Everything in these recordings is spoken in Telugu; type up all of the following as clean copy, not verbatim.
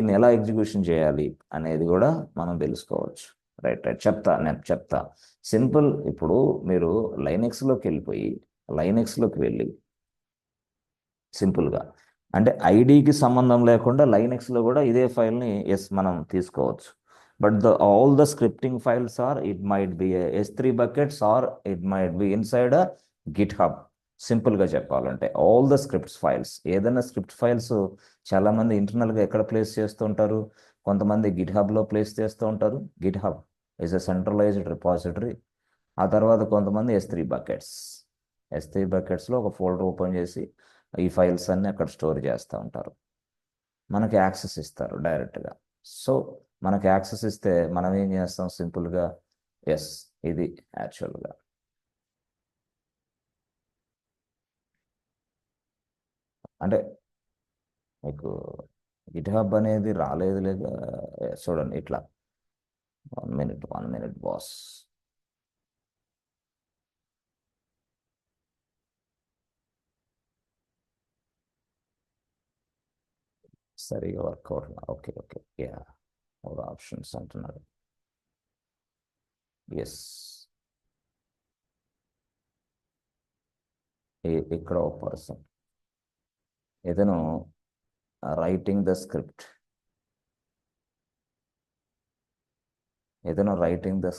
దీన్ని ఎలా ఎగ్జిక్యూషన్ చేయాలి అనేది కూడా మనం తెలుసుకోవచ్చు. రైట్ నేను చెప్తా. సింపుల్. ఇప్పుడు మీరు లైనెక్స్లోకి వెళ్ళి సింపుల్గా అంటే ఐడికి సంబంధం లేకుండా లైనెక్స్లో కూడా ఇదే ఫైల్ని మనం తీసుకోవచ్చు. But all the scripting files are it might be S3 buckets or it might be inside GitHub. సింపుల్గా చెప్పాలంటే ఆల్ ద స్క్రిప్ట్స్ ఫైల్స్, ఏదైనా స్క్రిప్ట్ ఫైల్స్ చాలామంది ఇంటర్నల్గా ఎక్కడ ప్లేస్ చేస్తూ ఉంటారు, కొంతమంది గిట్ హబ్లో ప్లేస్ చేస్తూ ఉంటారు. GitHub is a centralized repository. ఆ తర్వాత కొంతమంది S3 బకెట్స్లో ఒక ఫోల్డర్ ఓపెన్ చేసి ఈ ఫైల్స్ అన్ని అక్కడ స్టోర్ చేస్తూ ఉంటారు. మనకి యాక్సెస్ ఇస్తారు డైరెక్ట్గా. సో మనకి యాక్సెస్ ఇస్తే మనం ఏం చేస్తాం సింపుల్గా, ఇది యాక్చువల్గా అంటే మీకు గిట్ హబ్ అనేది రాలేదు లేదా, చూడండి ఇట్లా. 1 మినిట్ బాస్. సరిగా work out. Okay okay yeah, options అంటున్నారు. ఎస్, ఇక్కడ ఒక పర్సన్ ఏదైనా writing the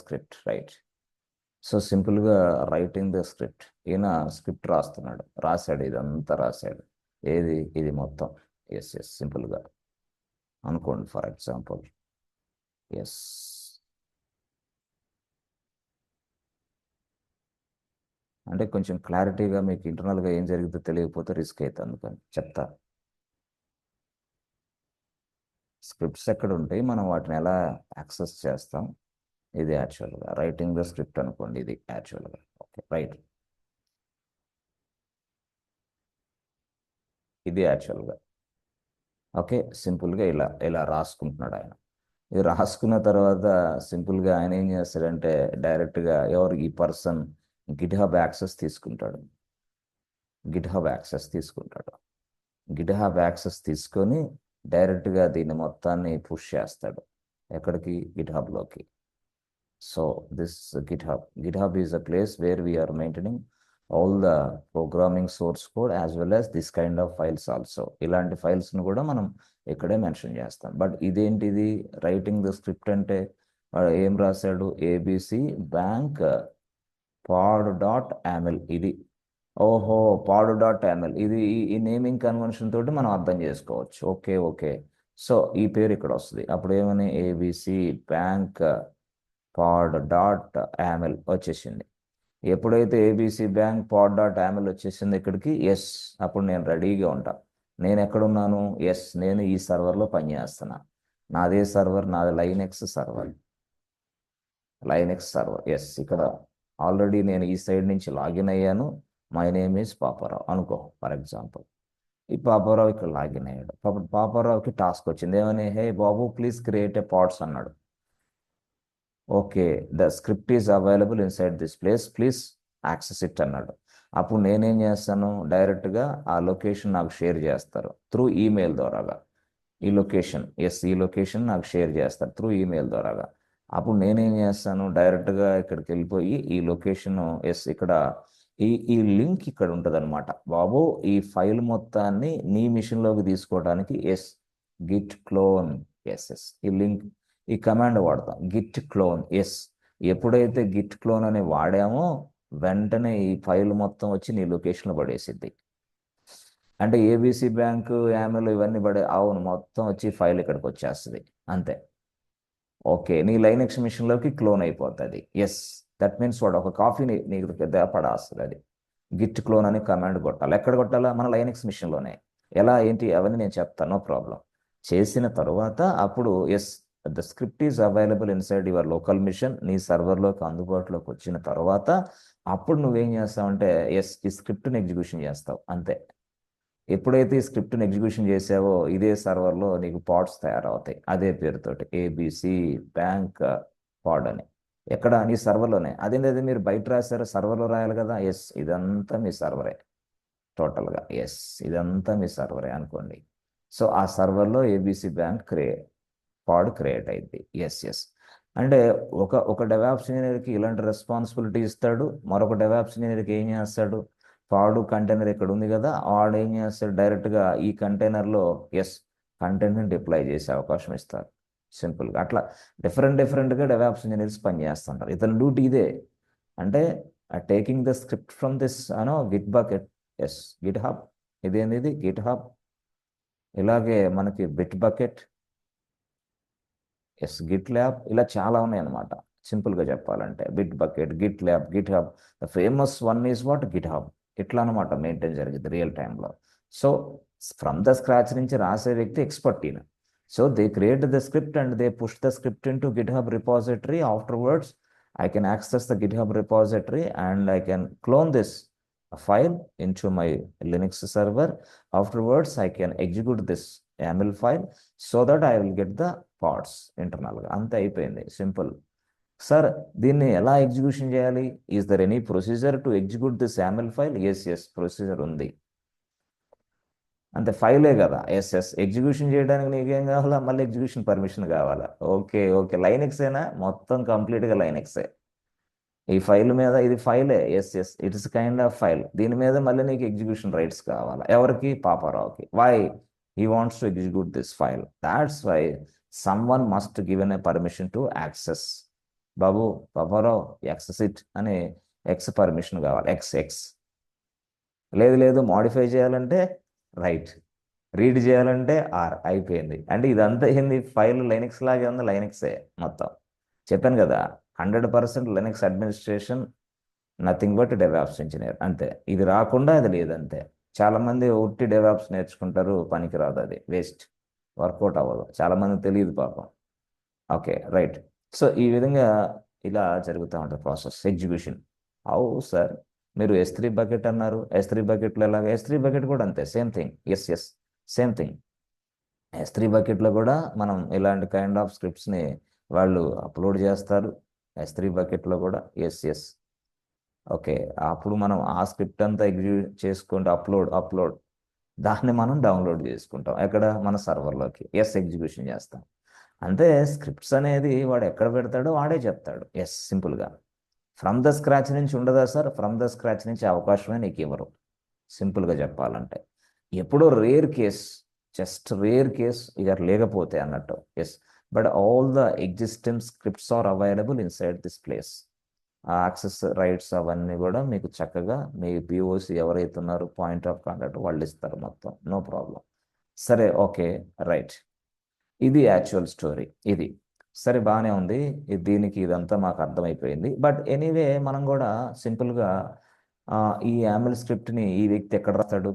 script, right. So సింపుల్గా రైటింగ్ ద స్క్రిప్ట్, ఈయన స్క్రిప్ట్ రాశాడు, ఇదంతా రాశాడు. ఇది మొత్తం. సింపుల్గా అనుకోండి ఫర్ ఎగ్జాంపుల్. ఎస్, అంటే కొంచెం క్లారిటీగా మీకు ఇంటర్నల్గా ఏం జరిగిందో తెలియకపోతే రిస్క్ అవుతుంది, అందుకని చెప్తా. స్క్రిప్ట్స్ ఎక్కడ ఉంటాయి, మనం వాటిని ఎలా యాక్సెస్ చేస్తాం. ఇది యాక్చువల్గా రైటింగ్ ద స్క్రిప్ట్ అనుకోండి, ఇది యాక్చువల్గా. ఓకే రైట్, ఇది యాక్చువల్గా. ఓకే సింపుల్గా ఇలా రాసుకుంటున్నాడు ఆయన. ఇది రాసుకున్న తర్వాత సింపుల్గా ఆయన ఏం చేస్తాడంటే డైరెక్ట్గా ఈ పర్సన్ గిట్ హబ్ యాక్సెస్ తీసుకుంటాడు. గిట్ హబ్ యాక్సెస్ తీసుకొని డైరెక్ట్గా దీన్ని మొత్తాన్ని పుష్ చేస్తాడు. ఎక్కడికి? గిట్ హబ్లోకి. So this GitHub is a place where we are maintaining all the programming source code as well as this kind of files also. ఇలాంటి ఫైల్స్ను కూడా మనం ఇక్కడే మెన్షన్ చేస్తాం. బట్ ఇదేంటిది రైటింగ్ ద స్క్రిప్ట్ అంటే వాడు ఏం రాశాడు, ABC బ్యాంక్ pod.aml. ఇది ఓహో pod.aml, ఇది ఈ నేమింగ్ కన్వెన్షన్ తోటి మనం అర్థం చేసుకోవచ్చు. ఓకే. సో ఈ పేరు ఇక్కడ వస్తుంది. అప్పుడు ఏమని ABC బ్యాంక్ pod.aml వచ్చేసింది. ఎప్పుడైతే ABC బ్యాంక్ pod.aml వచ్చేసింది ఇక్కడికి, అప్పుడు నేను రెడీగా ఉంటా. నేను ఎక్కడున్నాను? నేను ఈ సర్వర్లో పనిచేస్తున్నా. నాదే సర్వర్, నాది లైనెక్స్ సర్వర్. ఇక్కడ ఆల్రెడీ నేను ఈ సైడ్ నుంచి లాగిన్ అయ్యాను. మై నేమ్ ఈజ్ పాపారావు అనుకో ఫర్ ఎగ్జాంపుల్. ఈ పాపారావు ఇక్కడ లాగిన్ అయ్యాడు. పాపారావుకి టాస్క్ వచ్చింది, ఏమని? హే బాబు ప్లీజ్ క్రియేట్ ఏ పాడ్స్ అన్నాడు. Okay, the script is available inside this place, please access it అన్నాడు. అప్పుడు నేనేం చేస్తాను, డైరెక్ట్గా ఆ లొకేషన్ నాకు షేర్ చేస్తారు త్రూ ఈమెయిల్ ద్వారాగా. ఈ లొకేషన్ నాకు షేర్ చేస్తారు త్రూ ఈమెయిల్ ద్వారాగా. అప్పుడు నేనేం చేస్తాను, డైరెక్ట్గా ఇక్కడికి వెళ్ళిపోయి ఈ లొకేషన్ ఇక్కడ ఈ లింక్ ఇక్కడ ఉంటుంది అనమాట. బాబు ఈ ఫైల్ మొత్తాన్ని నీ మిషన్లోకి తీసుకోవడానికి గిట్ క్లోన్. ఈ లింక్, ఈ కమాండ్ వాడతాం, గిట్ క్లోన్. ఎప్పుడైతే గిట్ క్లోన్ అని వాడామో వెంటనే ఈ ఫైల్ మొత్తం వచ్చి నీ లొకేషన్లో పడేసిద్ది. అంటే ABC బ్యాంకు, యామెల్ ఇవన్నీ అవును, మొత్తం వచ్చి ఫైల్ ఇక్కడికి వచ్చేస్తుంది అంతే. ఓకే, నీ లైనెక్స్ మిషన్లోకి క్లోన్ అయిపోతుంది. దట్ మీన్స్ వాడు ఒక కాపీని నీకు పెద్ద పడేస్తుంది. అది గిట్ క్లోన్ అని కమాండ్ కొట్టాలి. ఎక్కడ కొట్టాలా? మన లైనెక్స్ మిషన్లోనే. ఎలా ఏంటి అవన్నీ నేను చెప్తాను, నో ప్రాబ్లం. చేసిన తర్వాత అప్పుడు the script is available inside your local machine. నీ సర్వర్లోకి అందుబాటులోకి వచ్చిన తర్వాత అప్పుడు నువ్వేం చేస్తావంటే ఈ స్క్రిప్ట్ని ఎగ్జిక్యూషన్ చేస్తావు అంతే. ఎప్పుడైతే ఈ స్క్రిప్ట్ని ఎగ్జిక్యూషన్ చేసావో ఇదే సర్వర్లో నీకు పాడ్స్ తయారవుతాయి అదే పేరుతోటి, ABC బ్యాంక్ పాడ్ అని. ఎక్కడ? నీ సర్వర్లోనే. అదేంటది మీరు బయట రాశారు, సర్వర్లో రాయాలి కదా. ఇదంతా మీ సర్వరే టోటల్గా. ఇదంతా మీ సర్వరే అనుకోండి. సో ఆ సర్వర్లో ఏబిసి బ్యాంక్ పాడ్ క్రియేట్ అయింది. Yes yes. అంటే ఒక డెవాప్స్ ఇంజనీర్కి ఇలాంటి రెస్పాన్సిబిలిటీ ఇస్తాడు, మరొక డెవాప్స్ ఇంజనీర్కి ఏం చేస్తాడు, పాడు కంటైనర్ ఇక్కడ ఉంది కదా, వాడు ఏం చేస్తాడు, డైరెక్ట్గా ఈ కంటైనర్లో ఎస్ కంటెంట్ని డిప్లాయ్ చేసే అవకాశం ఇస్తారు. సింపుల్గా అట్లా డిఫరెంట్గా డెవాప్స్ ఇంజనీర్స్ పనిచేస్తుంటారు. ఇతని డ్యూటీ ఇదే. అంటే taking the script from this git bucket, yes GitHub, ఇదేంది గిట్ హబ్, ఇలాగే మనకి Bitbucket, yes GitLab, ఇలా చాలా ఉన్నాయి అన్నమాట. సింపుల్గా చెప్పాలంటే Bitbucket, GitLab, GitHub, the famous one is what GitHub. ఇట్లా అనమాట మెయింటైన్ జరిగింది రియల్ టైంలో. సో ఫ్రమ్ ద స్క్రాచ్ నుంచి రాసే వ్యక్తి ఎక్స్పర్ట్ ఈయన. So they create the script and they push the script in to Git hub repository. Afterwards I can access the GitHub repository and I can clone this file into my Linux server. Afterwards, I can execute this YAML file so that I will get the parts internal. అంతే అయిపోయింది, సింపుల్. సార్ దీన్ని ఎలా ఎగ్జిక్యూషన్ చేయాలి? Is there any procedure to execute this YAML file? Yes procedure ఉంది. అంతే, ఫైలే కదా. ఎస్ ఎగ్జిక్యూషన్ చేయడానికి నీకేం కావాలా? మళ్ళీ ఎగ్జిక్యూషన్ పర్మిషన్ కావాలా? ఓకే లైనెక్సేనా? మొత్తం కంప్లీట్గా లైనెక్సే. ఈ ఫైల్ మీద, ఇది ఫైలే, yes it's kind of file. దీని మీద మళ్ళీ నీకు ఎగ్జిక్యూషన్ రైట్స్ కావాలా? ఎవరికి? పాపారావుకి. Why? He wants to execute this file. That's why someone must given a permission to access. Babu Paparao access it అని ఎక్స్ పర్మిషన్ కావాలి, ఎక్స్. లేదు మాడిఫై చేయాలంటే రైట్, రీడ్ చేయాలంటే ఆర్. అయిపోయింది. అంటే ఇదంతా ఏంది? ఫైల్ లైనెక్స్ లాగే ఉంది, లైనెక్సే మొత్తం. చెప్పాను కదా, 100% Linux administration, nothing but DevOps engineer. అంతే, ఇది రాకుండా అది లేదంతే. చాలామంది ఒట్టి డెవాప్స్ నేర్చుకుంటారు, పనికి రాదు, అది వేస్ట్, వర్కౌట్ అవ్వదు. చాలామంది తెలియదు పాపం. Okay right. సో ఈ విధంగా ఇలా జరుగుతూ ఉంటుంది ప్రాసెస్ ఎగ్జిక్యూషన్. అవు సార్, మీరు S3 బకెట్ అన్నారు. S3 బకెట్లో ఎలాగ? S3 బకెట్ కూడా అంతే, same thing. Yes same thing. S3 బకెట్లో కూడా మనం ఇలాంటి కైండ్ ఆఫ్ స్క్రిప్ట్స్ని వాళ్ళు అప్లోడ్ చేస్తారు. S3 బకెట్లో కూడా ఎస్. ఓకే, అప్పుడు మనం ఆ స్క్రిప్ట్ అంతా ఎగ్జిక్యూట్ చేసుకుంటూ అప్లోడ్ దాన్ని మనం డౌన్లోడ్ చేసుకుంటాం. ఎక్కడ? మన సర్వర్లోకి. ఎగ్జిక్యూషన్ చేస్తాం. అంటే స్క్రిప్ట్స్ అనేది వాడు ఎక్కడ పెడతాడో వాడే చెప్తాడు. సింపుల్గా. ఫ్రమ్ ద స్క్రాచ్ నుంచి ఉండదా సార్? ఫ్రమ్ ద స్క్రాచ్ నుంచి అవకాశమే నీకు ఇవ్వరు, సింపుల్గా చెప్పాలంటే. ఎప్పుడో rare case, just rare case ఇక లేకపోతే అన్నట్టు. But all the existing scripts are available inside this place. ఆ యాక్సెస్ రైట్స్ అవన్నీ కూడా మీకు చక్కగా మీ పిఓసి ఎవరైతే ఉన్నారో, పాయింట్ ఆఫ్ కాంటాక్ట్, వాళ్ళు ఇస్తారు మొత్తం, నో ప్రాబ్లం. సరే, ఓకే రైట్. ఇది యాక్చువల్ స్టోరీ. ఇది సరే, బాగానే ఉంది. దీనికి ఇదంతా మాకు అర్థమైపోయింది. బట్ ఎనీవే మనం కూడా సింపుల్గా ఈ యామిల్ స్క్రిప్ట్ని ఈ వ్యక్తి ఎక్కడ రాస్తాడు?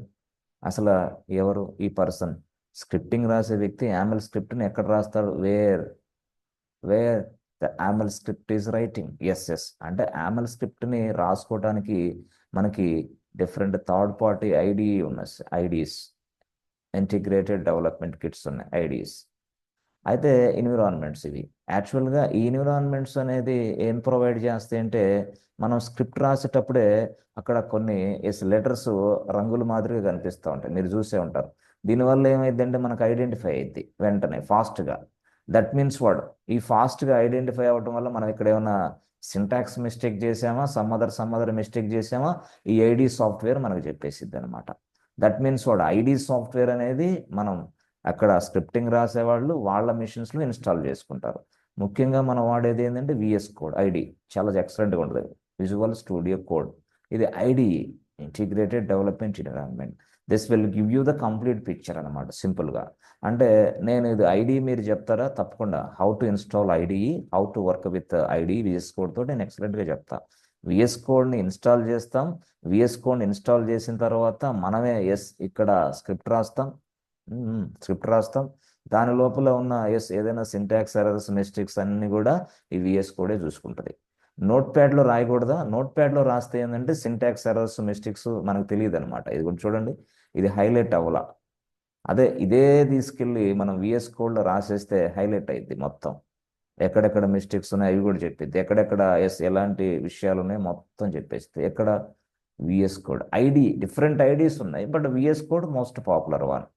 అసలు ఎవరు ఈ పర్సన్? స్క్రిప్టింగ్ రాసే వ్యక్తి యామిల్ స్క్రిప్ట్ని ఎక్కడ రాస్తాడు? Where the YAML script is writing. అంటే యామిల్ స్క్రిప్ట్ని రాసుకోవడానికి మనకి different third party IDEs, integrated development kits ఉన్నాయి, ఐడీస్. అయితే ఎన్విరాన్మెంట్స్ ఇవి. యాక్చువల్గా ఈ ఎన్విరాన్మెంట్స్ అనేది ఏం ప్రొవైడ్ చేస్తాయి అంటే, మనం స్క్రిప్ట్ రాసేటప్పుడే అక్కడ కొన్ని లెటర్స్ రంగుల మాదిరిగా కనిపిస్తూ ఉంటాయి, మీరు చూసే ఉంటారు. దీనివల్ల ఏమైందంటే మనకు ఐడెంటిఫై అయింది వెంటనే ఫాస్ట్గా. దట్ మీన్స్ వాడు ఈ ఫాస్ట్గా ఐడెంటిఫై అవ్వటం వల్ల మనం ఇక్కడ ఏమైనా సింటాక్స్ మిస్టేక్ చేసామా, సమ్మదర్ మిస్టేక్ చేసామా, ఈ ఐడి సాఫ్ట్వేర్ మనకు చెప్పేసిద్ది అనమాట. దట్ మీన్స్ వాడు ఐడి సాఫ్ట్వేర్ అనేది మనం అక్కడ స్క్రిప్టింగ్ రాసేవాళ్ళు వాళ్ళ మిషన్స్లో ఇన్స్టాల్ చేసుకుంటారు. ముఖ్యంగా మనం వాడేది ఏంటంటే విఎస్ కోడ్. ఐడి చాలా ఎక్సలెంట్గా ఉంటుంది, విజువల్ స్టూడియో కోడ్. ఇది IDE, integrated development environment. This will give you the complete picture అనమాట, సింపుల్గా. అంటే నేను ఇది ఐడి మీరు చెప్తారా? తప్పకుండా. How to install IDE, how to work with IDE VS Code తోటి నేను ఎక్సలెంట్గా చెప్తాను. విఎస్ కోడ్ని ఇన్స్టాల్ చేస్తాం. విఎస్ కోడ్ని ఇన్స్టాల్ చేసిన తర్వాత మనమే ఇక్కడ స్క్రిప్ట్ రాస్తాం. దాని లోపల ఉన్న ఏదైనా సింటాక్స్ ఎర్రర్స్, మిస్టేక్స్ అన్ని కూడా ఈ విఎస్ కోడే చూసుకుంటుంది. నోట్ ప్యాడ్లో రాయకూడదా? నోట్ ప్యాడ్లో రాస్తే ఏంటంటే సింటాక్స్ ఎర్రర్స్, మిస్టేక్స్ మనకు తెలియదు అనమాట. ఇది కూడా చూడండి, ఇది హైలైట్ అవ్వాల. ఇదే తీసుకెళ్ళి మనం విఎస్ కోడ్లో రాసేస్తే హైలైట్ అయింది మొత్తం. ఎక్కడెక్కడ మిస్టేక్స్ ఉన్నాయి అవి కూడా చెప్పిద్ది. ఎక్కడెక్కడ ఎలాంటి విషయాలు ఉన్నాయి మొత్తం చెప్పేస్తే. ఎక్కడ? VS Code. డిఫరెంట్ ఐడీస్ ఉన్నాయి, but VS Code most popular one.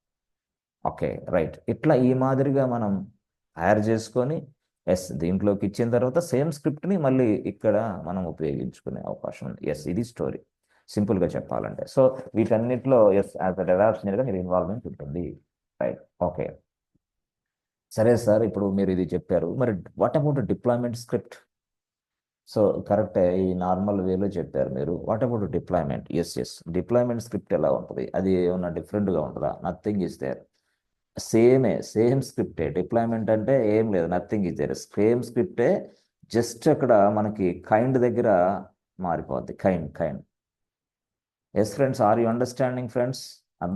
Okay, right. ఇట్లా ఈ మాదిరిగా మనం తయారు చేసుకొని ఎస్ దీంట్లోకి ఇచ్చిన తర్వాత సేమ్ స్క్రిప్ట్ని మళ్ళీ ఇక్కడ మనం ఉపయోగించుకునే అవకాశం ఉంది. ఎస్, ఇది స్టోరీ సింపుల్గా చెప్పాలంటే. సో వీటన్నిటిలో ఎస్ యాజ్ అ డెవలప్స్ మీరు ఇన్వాల్వ్మెంట్ ఉంటుంది. Right, okay. సరే సార్, ఇప్పుడు మీరు ఇది చెప్పారు, మరి what about deployment script? So కరెక్టే, ఈ నార్మల్ వేలో చెప్పారు మీరు. What about deployment? Yes yes, deployment script ఎలా ఉంటుంది? అది ఏమన్నా డిఫరెంట్గా ఉంటుందా? Nothing is there. సేమ్ స్క్రిప్టే. డిప్లాయ్మెంట్ అంటే ఏం లేదు, నథింగ్ ఇస్ దేర్, సేమ్ స్క్రిప్టే. జస్ట్ అక్కడ మనకి కైండ్ దగ్గర మారిపోద్ది. Kind. Yes friends, are you understanding friends?